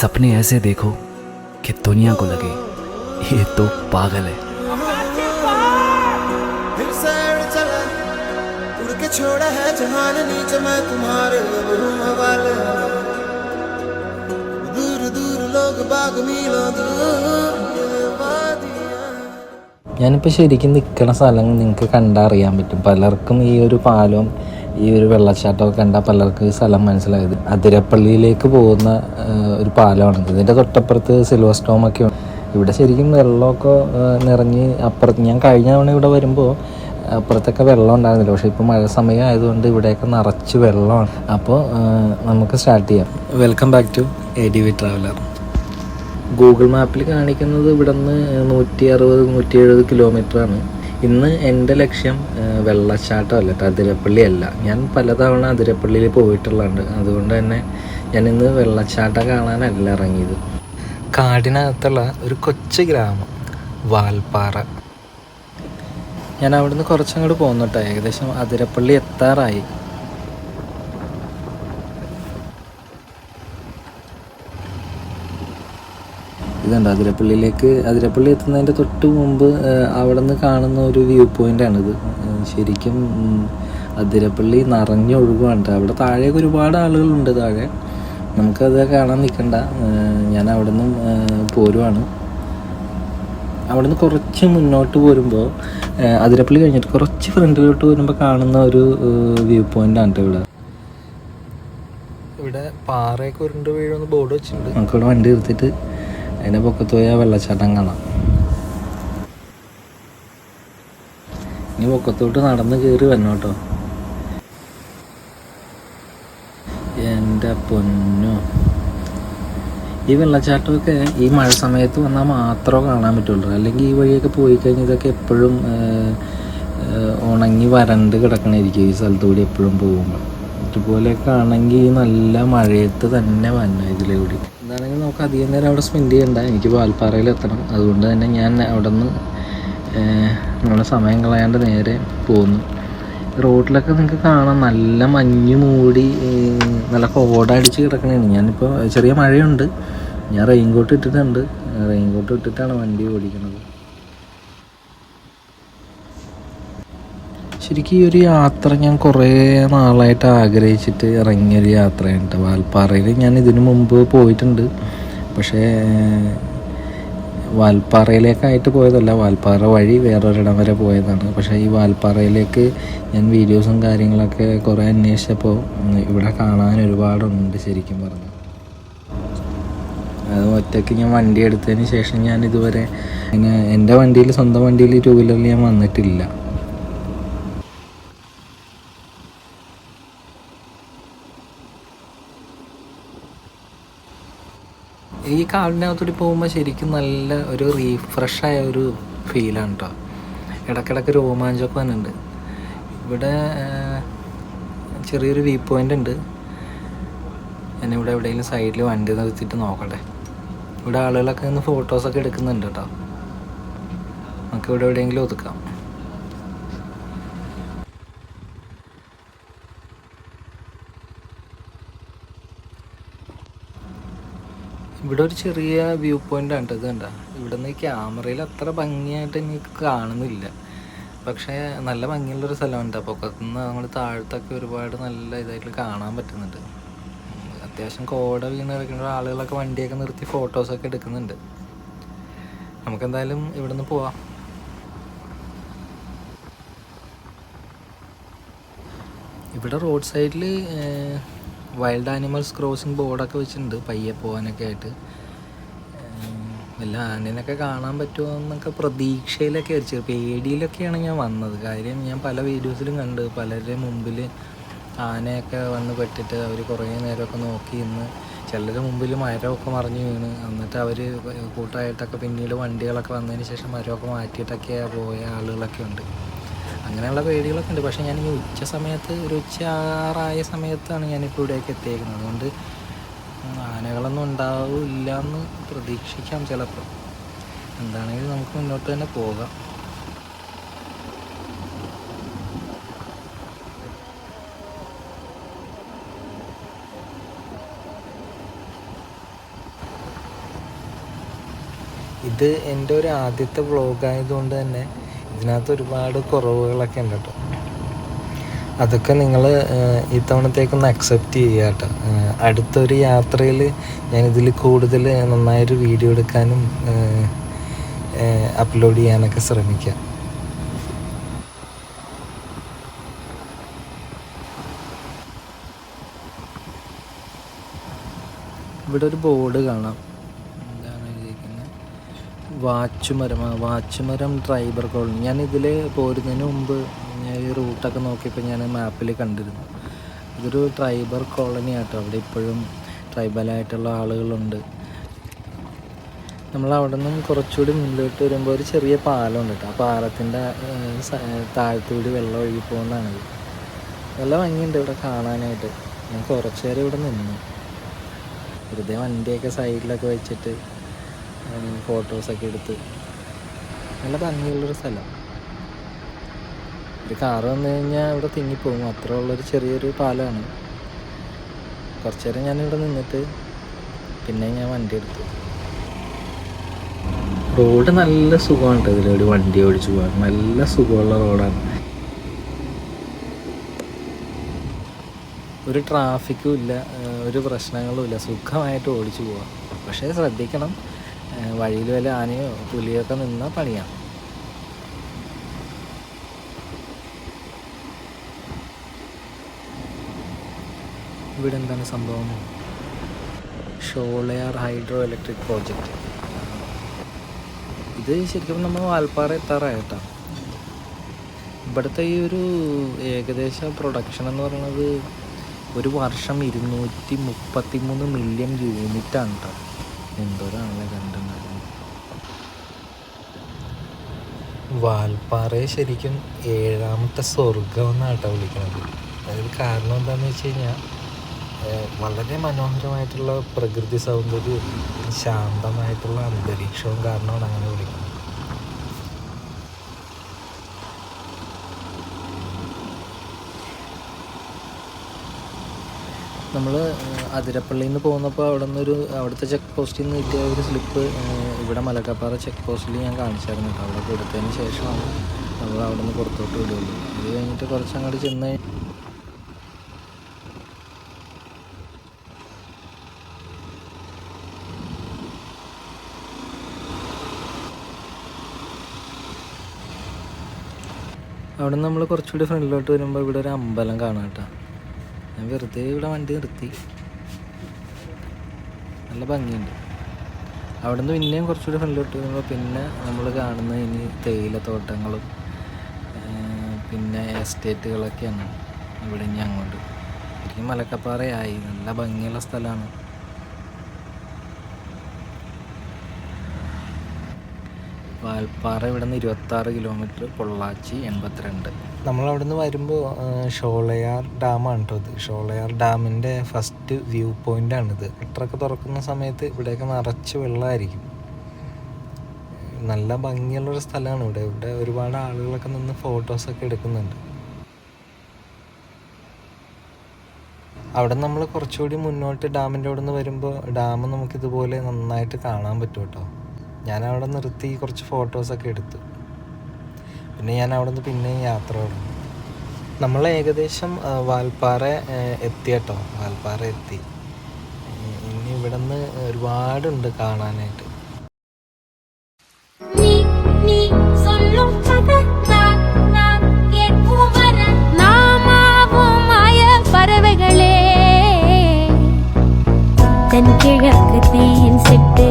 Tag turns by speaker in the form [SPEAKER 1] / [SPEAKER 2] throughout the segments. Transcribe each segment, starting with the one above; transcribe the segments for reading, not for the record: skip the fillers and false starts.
[SPEAKER 1] सपने ऐसे देखो कि दुनिया को लगे ये तो पागल है।
[SPEAKER 2] उड़ के छोड़ा है जहान नीचे मैं तुम्हारे हवाले दूर दूर लोग बाग मीलों दूर ये वादियां
[SPEAKER 3] ഞാനിപ്പോൾ ശരിക്കും നിൽക്കുന്ന സ്ഥലം നിങ്ങൾക്ക് കണ്ടറിയാൻ പറ്റും. പലർക്കും ഈ ഒരു പാലവും ഈ ഒരു വെള്ളച്ചാട്ടമൊക്കെ കണ്ടാൽ പലർക്കും ഈ സ്ഥലം മനസ്സിലായത് അതിരപ്പള്ളിയിലേക്ക് പോകുന്ന ഒരു പാലമാണ്. ഇതിൻ്റെ തൊട്ടപ്പുറത്ത് സിൽവർ സ്റ്റോമൊക്കെ ഉണ്ട്. ഇവിടെ ശരിക്കും വെള്ളമൊക്കെ നിറഞ്ഞ് അപ്പുറത്ത് ഞാൻ കഴിഞ്ഞ തവണ ഇവിടെ വരുമ്പോൾ അപ്പുറത്തൊക്കെ വെള്ളം ഉണ്ടായിരുന്നില്ല. പക്ഷേ ഇപ്പോൾ മഴ സമയം ആയതുകൊണ്ട് ഇവിടെയൊക്കെ നിറച്ച് വെള്ളമാണ്. അപ്പോൾ നമുക്ക് സ്റ്റാർട്ട് ചെയ്യാം. Welcome back to ADV traveller. Google മാപ്പിൽ കാണിക്കുന്നത് ഇവിടെ നിന്ന് 160-170 കിലോമീറ്ററാണ്. ഇന്ന് എൻ്റെ ലക്ഷ്യം വെള്ളച്ചാട്ടമല്ല, അതിരപ്പള്ളി അല്ല. ഞാൻ പലതവണ അതിരപ്പള്ളിയിൽ പോയിട്ടുള്ളതുണ്ട്. അതുകൊണ്ട് തന്നെ ഞാനിന്ന് വെള്ളച്ചാട്ടം കാണാനല്ല ഇറങ്ങിയത്. കാടിനകത്തുള്ള ഒരു കൊച്ചു ഗ്രാമം വാൽപ്പാറ. ഞാൻ അവിടുന്ന് കുറച്ചങ്ങോട്ട് പോന്നിട്ടോ, ഏകദേശം അതിരപ്പള്ളി എത്താറായി. ഇതുണ്ട് അതിരപ്പള്ളി എത്തുന്നതിൻ്റെ തൊട്ട് മുമ്പ് അവിടെ നിന്ന് കാണുന്ന ഒരു വ്യൂ പോയിൻ്റാണിത്. ശരിക്കും അതിരപ്പള്ളി നിറഞ്ഞൊഴുകുകയാണ്. അവിടെ താഴേക്ക് ഒരുപാട് ആളുകളുണ്ട്. താഴെ നമുക്കത് കാണാൻ നിൽക്കണ്ട. ഞാൻ അവിടെ നിന്നും പോരുവാണ്. അവിടെ നിന്ന് കുറച്ച് മുന്നോട്ട് പോരുമ്പോൾ അതിരപ്പള്ളി കഴിഞ്ഞിട്ട് കുറച്ച് ഫ്രണ്ടിലോട്ട് വരുമ്പോൾ കാണുന്ന ഒരു വ്യൂ പോയിൻ്റാണ് ഇവിടെ. ഇവിടെ പാറയൊക്കെ ഉരുണ്ട് വീഴുന്ന ബോർഡ് വെച്ചിട്ടുണ്ട്. നമുക്കിവിടെ വണ്ടി എടുത്തിട്ട് അതിൻ്റെ പൊക്കത്ത് പോയാൽ വെള്ളച്ചാട്ടം കാണാം. ഇനി പൊക്കത്തോട്ട് നടന്ന് കയറി വരണം കേട്ടോ. എൻ്റെ പൊന്നോ, ഈ വെള്ളച്ചാട്ടമൊക്കെ ഈ മഴ സമയത്ത് വന്നാൽ മാത്രമേ കാണാൻ പറ്റുള്ളൂ. അല്ലെങ്കിൽ ഈ വഴിയൊക്കെ പോയി കഴിഞ്ഞാൽ ഇതൊക്കെ എപ്പോഴും ഉണങ്ങി വരണ്ട് കിടക്കണമായിരിക്കും ഈ സ്ഥലത്തുകൂടി എപ്പോഴും പോകുമ്പോൾ. ഇതുപോലെയൊക്കെ ആണെങ്കിൽ നല്ല മഴയത്ത് തന്നെ വന്നു ഇതിലൂടെ. എന്താണെങ്കിൽ നമുക്ക് അധികം നേരം അവിടെ സ്പെൻഡ് ചെയ്യണ്ട. എനിക്ക് വാൽപ്പാറയിൽ എത്തണം. അതുകൊണ്ട് തന്നെ ഞാൻ അവിടെ നിന്ന് നമ്മുടെ സമയം കളയാണ്ട് നേരെ പോകുന്നു. റോഡിലൊക്കെ നിങ്ങൾക്ക് കാണാം നല്ല മഞ്ഞ് മൂടി നല്ല കോടടിച്ച് കിടക്കണേണ്. ഞാനിപ്പോൾ ചെറിയ മഴയുണ്ട്. ഞാൻ റെയിൻകോട്ട് ഇട്ടിട്ടുണ്ട്. റെയിൻകോട്ട് ഇട്ടിട്ടാണ് വണ്ടി ഓടിക്കുന്നത്. ശരിക്കും ഈ ഒരു യാത്ര ഞാൻ കുറേ നാളായിട്ട് ആഗ്രഹിച്ചിട്ട് ഇറങ്ങിയൊരു യാത്രയുണ്ട്. വാൽപ്പാറയിൽ ഞാൻ ഇതിനു മുമ്പ് പോയിട്ടുണ്ട്. പക്ഷേ വാൽപ്പാറയിലേക്കായിട്ട് പോയതല്ല, വാൽപ്പാറ വഴി വേറൊരിടം വരെ പോയതാണ്. പക്ഷേ ഈ വാൽപ്പാറയിലേക്ക് ഞാൻ വീഡിയോസും കാര്യങ്ങളൊക്കെ കുറേ അന്വേഷിച്ചപ്പോൾ ഇവിടെ കാണാൻ ഒരുപാടുണ്ട് ശരിക്കും പറഞ്ഞു. അത് ഒറ്റയ്ക്ക് ഞാൻ വണ്ടി എടുത്തതിന് ശേഷം ഞാൻ ഇതുവരെ എൻ്റെ വണ്ടിയിൽ, സ്വന്തം വണ്ടിയിൽ, 2 വീലറിൽ ഞാൻ വന്നിട്ടില്ല. ഈ കാടിനകത്തൂടി പോകുമ്പോൾ ശരിക്കും നല്ല ഒരു റീഫ്രഷായ ഒരു ഫീലാണ് കേട്ടോ. ഇടയ്ക്കിടയ്ക്ക് രോമാഞ്ചമൊക്കെ വന്നുണ്ട്. ഇവിടെ ചെറിയൊരു വ്യൂ പോയിൻ്റ് ഉണ്ട്. ഞാനിവിടെ എവിടെയെങ്കിലും സൈഡിൽ വണ്ടി നിർത്തിയിട്ട് നോക്കട്ടെ. ഇവിടെ ആളുകളൊക്കെ നിന്ന് ഫോട്ടോസൊക്കെ എടുക്കുന്നുണ്ട് കേട്ടോ. നമുക്ക് ഇവിടെ എവിടെയെങ്കിലും ഒതുക്കാം. ഇവിടെ ഒരു ചെറിയ വ്യൂ പോയിൻ്റ് ആണ് ഇത് കണ്ട. ഇവിടെ നിന്ന് ക്യാമറയിൽ അത്ര ഭംഗിയായിട്ട് എനിക്ക് കാണുന്നില്ല. പക്ഷേ നല്ല ഭംഗിയുള്ളൊരു സ്ഥലമുണ്ട്. പൊക്കത്തുനിന്ന് നമ്മൾ താഴത്തൊക്കെ ഒരുപാട് നല്ല ഇതായിട്ട് കാണാൻ പറ്റുന്നുണ്ട്. അത്യാവശ്യം കോട വീണ് കിടക്കുന്ന ആളുകളൊക്കെ വണ്ടിയൊക്കെ നിർത്തി ഫോട്ടോസൊക്കെ എടുക്കുന്നുണ്ട്. നമുക്കെന്തായാലും ഇവിടെ നിന്ന് പോവാം. ഇവിടെ റോഡ് സൈഡിൽ വൈൽഡ് ആനിമൽസ് ക്രോസിംഗ് ബോർഡൊക്കെ വെച്ചിട്ടുണ്ട് പയ്യെ പോകാനൊക്കെ ആയിട്ട്. വല്ല ആനേനൊക്കെ കാണാൻ പറ്റുമോ എന്നൊക്കെ പ്രതീക്ഷയിലൊക്കെ വെച്ച്, പേടിയിലൊക്കെയാണ് ഞാൻ വന്നത്. കാര്യം ഞാൻ പല വീഡിയോസിലും കണ്ട് പലരുടെ മുമ്പിൽ ആനയൊക്കെ വന്ന് പെട്ടിട്ട് അവർ കുറേ നേരമൊക്കെ നോക്കി നിന്ന്, ചിലരുടെ മുമ്പിൽ മരമൊക്കെ മറിഞ്ഞ് വീണ്, എന്നിട്ട് അവർ കൂട്ടമായിട്ടൊക്കെ പിന്നീട് വണ്ടികളൊക്കെ വന്നതിന് ശേഷം മരമൊക്കെ മാറ്റിയിട്ടൊക്കെ പോയ ആളുകളൊക്കെ ഉണ്ട്. അങ്ങനെയുള്ള പേടികളൊക്കെ ഉണ്ട്. പക്ഷേ ഞാൻ ഈ ഉച്ച സമയത്ത്, ഒരു ഉച്ചയാറായ സമയത്താണ് ഞാനിപ്പോൾ ഇവിടേക്ക് എത്തിയേക്കുന്നത്. അതുകൊണ്ട് ആനകളൊന്നും ഉണ്ടാവില്ല എന്ന് പ്രതീക്ഷിക്കാം ചിലപ്പോൾ. എന്താണെങ്കിലും നമുക്ക് മുന്നോട്ട് തന്നെ പോകാം. ഇത് എൻ്റെ ഒരു ആദ്യത്തെ വ്ളോഗായതുകൊണ്ട് തന്നെ ഇതിനകത്ത് ഒരുപാട് കുറവുകളൊക്കെ ഉണ്ട് കേട്ടോ. അതൊക്കെ നിങ്ങൾ ഇത്തവണത്തേക്കൊന്ന് അക്സെപ്റ്റ് ചെയ്യുക കേട്ടോ. അടുത്തൊരു യാത്രയിൽ ഞാനിതിൽ കൂടുതൽ നന്നായൊരു വീഡിയോ എടുക്കാനും അപ്ലോഡ് ചെയ്യാനൊക്കെ ശ്രമിക്കാം. ഇവിടെ ഒരു ബോർഡ് കാണാം. എന്താണ് എഴുതിയിരിക്കുന്നത്? Vachumaram tribal colony. ഞാൻ ഇതിൽ പോരുന്നതിന് മുമ്പ് ഞാൻ ഈ റൂട്ടൊക്കെ നോക്കിയപ്പോൾ ഞാൻ മാപ്പിൽ കണ്ടിരുന്നു. ഇതൊരു ട്രൈബർ കോളനി ആട്ടോ. അവിടെ ഇപ്പോഴും ട്രൈബലായിട്ടുള്ള ആളുകളുണ്ട്. നമ്മൾ അവിടെ നിന്നും കുറച്ചുകൂടി മുന്നിലോട്ട് വരുമ്പോൾ ഒരു ചെറിയ പാലമുണ്ട് കേട്ടോ. ആ പാലത്തിൻ്റെ താഴത്തൂടി വെള്ളം ഒഴുകി പോകുന്നതാണിത്. നല്ല ഭംഗിയുണ്ട് ഇവിടെ കാണാനായിട്ട്. ഞാൻ കുറച്ച് നേരം ഇവിടെ നിന്നു. വെറുതെ വണ്ടിയൊക്കെ സൈഡിലൊക്കെ വെച്ചിട്ട് ഫോട്ടോസൊക്കെ എടുത്ത് നല്ല ഭംഗിയുള്ളൊരു സ്ഥലം. ഒരു കാറ് വന്നു കഴിഞ്ഞാൽ ഇവിടെ തിങ്ങിപ്പോകും, അത്ര ഉള്ളൊരു ചെറിയൊരു പാലമാണ്. കുറച്ച് നേരം ഞാനിവിടെ നിന്നിട്ട് പിന്നെ ഞാൻ വണ്ടി എടുത്തു. റോഡ് നല്ല സുഖമാണ് കേട്ടോ. ഇതിലൂടെ വണ്ടി ഓടിച്ചു പോകാൻ നല്ല സുഖമുള്ള റോഡാണ്. ഒരു ട്രാഫിക്കും ഇല്ല, ഒരു പ്രശ്നങ്ങളും ഇല്ല, സുഖമായിട്ട് ഓടിച്ചു പോവാം. പക്ഷേ ശ്രദ്ധിക്കണം, വഴിയിൽ വല്ല ആനയോ പുലിയൊക്കെ നിന്നാൽ പണിയാണ്. ഇവിടെ എന്താണ് സംഭവം? Sholayar hydro electric project. ഇത് ശരിക്കും നമ്മൾ വാൽപ്പാറ എത്താറായിട്ടാ. ഇവിടുത്തെ ഈ ഒരു ഏകദേശ പ്രൊഡക്ഷൻ എന്ന് പറയുന്നത് ഒരു വർഷം 233 മില്യൺ യൂണിറ്റാണ് കേട്ടോ. എന്തോരാണല്ലേ കണ്ടുണ്ടാകുന്നത്. വാൽപ്പാറയെ ശരിക്കും 7ാമത്തെ സ്വർഗം എന്നാണ് കേട്ടോ വിളിക്കുന്നത്. അതിൽ കാരണം എന്താണെന്ന് വെച്ച് കഴിഞ്ഞാൽ വളരെ മനോഹരമായിട്ടുള്ള പ്രകൃതി സൗന്ദര്യവും ശാന്തമായിട്ടുള്ള അന്തരീക്ഷവും കാരണമാണ് അങ്ങനെ വിളിക്കുന്നത്. നമ്മൾ അതിരപ്പള്ളിയിൽ നിന്ന് പോകുന്നപ്പോൾ അവിടുത്തെ ചെക്ക് പോസ്റ്റിൽ നിന്ന് കിട്ടിയ ഒരു സ്ലിപ്പ് ഇവിടെ മലക്കപ്പാറ ചെക്ക് പോസ്റ്റിൽ ഞാൻ കാണിച്ചായിരുന്നു കേട്ടോ. അവിടെ കൊടുത്തതിന് ശേഷമാണ് നമ്മൾ അവിടെ നിന്ന് പുറത്തോട്ട് വിടുള്ളൂ. അത് കഴിഞ്ഞിട്ട് കുറച്ചങ്ങോട്ട് ചെന്ന് അവിടെ നിന്ന് നമ്മൾ കുറച്ചുകൂടി ഫ്രണ്ടിലോട്ട് വരുമ്പോൾ ഇവിടെ ഒരു അമ്പലം കാണാം കേട്ടോ. ഞാൻ വെറുതെ ഇവിടെ വണ്ടി നിർത്തി. നല്ല ഭംഗിയുണ്ട്. അവിടെ നിന്ന് പിന്നെയും കുറച്ചുകൂടി ഫ്രണ്ടിലോട്ട് വരുമ്പോൾ പിന്നെ നമ്മൾ കാണുന്ന ഇനി തേയിലത്തോട്ടങ്ങളും പിന്നെ എസ്റ്റേറ്റുകളൊക്കെയാണ് ഇവിടെ ഇനി അങ്ങോട്ട്. ശരിക്കും മലക്കപ്പാറയായി നല്ല ഭംഗിയുള്ള സ്ഥലമാണ്. വാൽപ്പാറ ഇവിടെ നിന്ന് 26 കിലോമീറ്റർ, പൊള്ളാച്ചി 82. നമ്മളവിടെ നിന്ന് വരുമ്പോൾ ഷോളയാർ ഡാമാണ് കേട്ടോ. ഇത് ഷോളയാർ ഡാമിൻ്റെ ഫസ്റ്റ് വ്യൂ പോയിൻ്റാണിത്. ഷട്ടറൊക്കെ തുറക്കുന്ന സമയത്ത് ഇവിടെയൊക്കെ നിറച്ച് വെള്ളമായിരിക്കും. നല്ല ഭംഗിയുള്ളൊരു സ്ഥലമാണ് ഇവിടെ. ഇവിടെ ഒരുപാട് ആളുകളൊക്കെ നിന്ന് ഫോട്ടോസൊക്കെ എടുക്കുന്നുണ്ട്. അവിടെ നമ്മൾ കുറച്ചുകൂടി മുന്നോട്ട് ഡാമിൻ്റെ അവിടെ നിന്ന് വരുമ്പോൾ ഡാം നമുക്കിതുപോലെ നന്നായിട്ട് കാണാൻ പറ്റും കേട്ടോ. ഞാൻ അവിടെ നിർത്തി കുറച്ച് ഫോട്ടോസൊക്കെ എടുത്തു. പിന്നെ ഞാൻ അവിടെ നിന്ന് പിന്നെയും യാത്ര തുടങ്ങി. നമ്മൾ ഏകദേശം വാൽപ്പാറ എത്തി കേട്ടോ. വാൽപ്പാറ എത്തി. ഇനി ഇവിടെ നിന്ന് ഒരുപാടുണ്ട് കാണാനായിട്ട്.
[SPEAKER 4] தென்கிழக்கு தேன் சிட்டு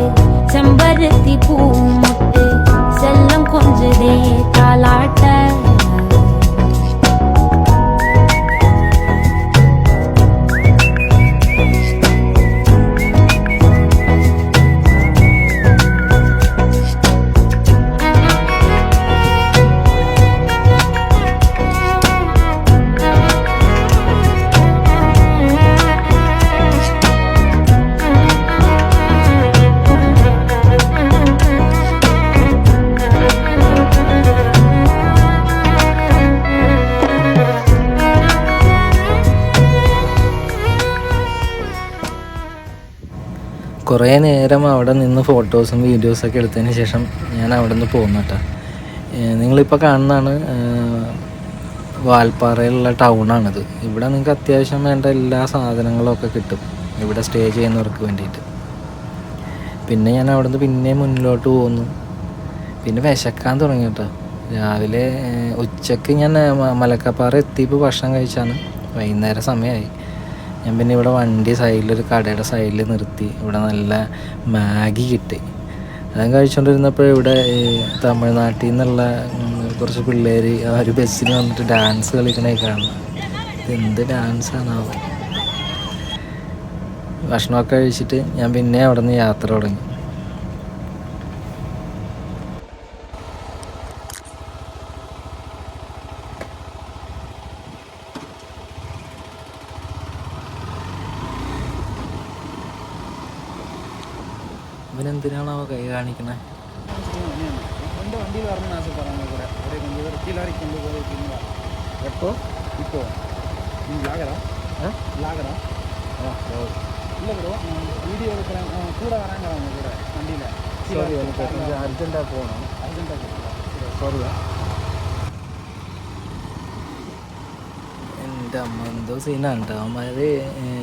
[SPEAKER 4] செம்பருத்தி பூ முட்டு செல்லம் கொஞ்சதே தாலாட்ட
[SPEAKER 3] കുറേ നേരം അവിടെ നിന്ന് ഫോട്ടോസും വീഡിയോസൊക്കെ എടുത്തതിന് ശേഷം ഞാൻ അവിടെ നിന്ന് പോകുന്നു കേട്ടോ. നിങ്ങളിപ്പോൾ കാണുന്നതാണ് വാൽപ്പാറയിലുള്ള ടൗണാണിത്. ഇവിടെ നിങ്ങൾക്ക് അത്യാവശ്യം വേണ്ട എല്ലാ സാധനങ്ങളും ഒക്കെ കിട്ടും ഇവിടെ സ്റ്റേ ചെയ്യുന്നവർക്ക് വേണ്ടിയിട്ട്. പിന്നെ ഞാൻ അവിടെ നിന്ന് പിന്നെ മുന്നിലോട്ട് പോകുന്നു. പിന്നെ വിശക്കാൻ തുടങ്ങി കേട്ടോ. രാവിലെ ഉച്ചയ്ക്ക് ഞാൻ മലക്കപ്പാറ എത്തിയപ്പോൾ ഭക്ഷണം കഴിച്ചാണ്. വൈകുന്നേരം സമയമായി. ഞാൻ പിന്നെ ഇവിടെ വണ്ടി സൈഡിലൊരു കടയുടെ സൈഡിൽ നിർത്തി. ഇവിടെ നല്ല മാഗി കിട്ടി. അതും കഴിച്ചുകൊണ്ടിരുന്നപ്പോൾ ഇവിടെ തമിഴ്നാട്ടിൽ നിന്നുള്ള കുറച്ച് പിള്ളേർ ആ ഒരു ബസ്സിന് വന്നിട്ട് ഡാൻസ് കളിക്കണേ കാണുന്നു. ഇതെന്ത് ഡാൻസാണാവും. ഭക്ഷണമൊക്കെ കഴിച്ചിട്ട് ഞാൻ പിന്നെ അവിടെ നിന്ന് യാത്ര തുടങ്ങി. ഇവനെന്തിനാണോ കൈ കാണിക്കണേ?
[SPEAKER 5] എൻ്റെ വണ്ടിയിൽ പറഞ്ഞ പറഞ്ഞ കൂടെ അവിടെ கொஞ்சம் கீழே கொண்டு போய் பின்னா எப்போ இப்போ நீ லாகரா லாகரா இல்லை ப்ரோ வீடியோ எடுக்கிறேன் கூட வராங்கிறாங்க கூட வண்டியில். சரி எனக்கு கொஞ்சம் அர்ஜென்ட்டாக போகணும். சாரியா?
[SPEAKER 3] എൻ്റെ അമ്മ എന്തോ സീനാണ് കേട്ടോ. അവന്മാർ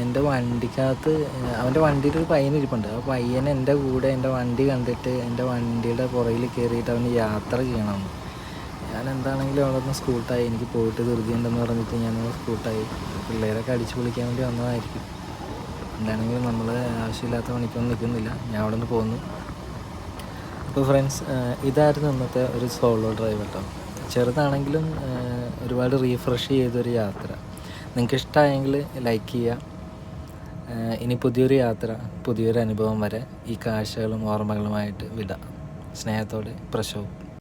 [SPEAKER 3] എൻ്റെ വണ്ടിക്കകത്ത് അവൻ്റെ വണ്ടിയിൽ ഒരു പയ്യൻ ഇരിപ്പുണ്ട്. ആ പയ്യൻ എൻ്റെ കൂടെ എൻ്റെ വണ്ടി കണ്ടിട്ട് എൻ്റെ വണ്ടിയുടെ പുറകിൽ കയറിയിട്ട് അവന് യാത്ര ചെയ്യണമെന്ന്. ഞാൻ എന്താണെങ്കിലും അവിടെ നിന്ന് സ്കൂട്ടായി. എനിക്ക് പോയിട്ട് ധൃതിയുണ്ടെന്ന് പറഞ്ഞിട്ട് ഞാൻ സ്കൂട്ടായി. പിള്ളേരൊക്കെ അടിച്ചു പൊളിക്കാൻ വേണ്ടി വന്നതായിരിക്കും. എന്താണെങ്കിലും നമ്മൾ ആവശ്യമില്ലാത്ത പണിക്കൊന്നും നിൽക്കുന്നില്ല. ഞാൻ അവിടെ നിന്ന് പോകുന്നു. അപ്പോൾ ഫ്രണ്ട്സ്, ഇതായിരുന്നു ഇന്നത്തെ ഒരു സോളോ ഡ്രൈവ് കേട്ടോ. ചെറുതാണെങ്കിലും ഒരുപാട് റീഫ്രഷ് ചെയ്തൊരു യാത്ര. നിങ്ങൾക്ക് ഇഷ്ടമായെങ്കിൽ ലൈക്ക് ചെയ്യുക. ഇനി പുതിയൊരു യാത്ര, പുതിയൊരു അനുഭവം വരെ ഈ കാഴ്ചകളും ഓർമ്മകളുമായിട്ട് വിടാം. സ്നേഹത്തോടെ പ്രശോഭ്.